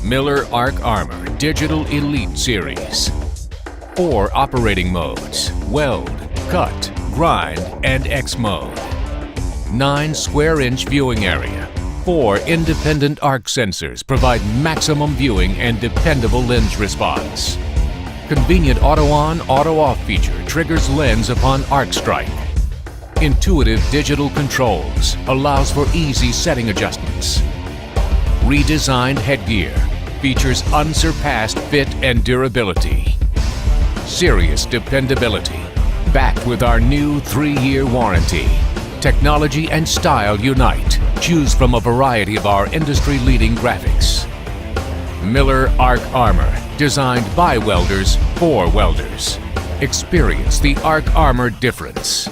Miller Arc Armor Digital Elite Series. 4 operating modes: weld, cut, grind, and X mode. 9 square-inch viewing area. 4 independent arc sensors provide maximum viewing and dependable lens response. Convenient auto-on, auto-off feature triggers lens upon arc strike. Intuitive digital controls allows for easy setting adjustments. Redesigned headgear features unsurpassed fit and durability. Serious dependability, backed with our new 3-year warranty. Technology and style unite. Choose from a variety of our industry-leading graphics. Miller Arc Armor, designed by welders for welders. Experience the Arc Armor difference.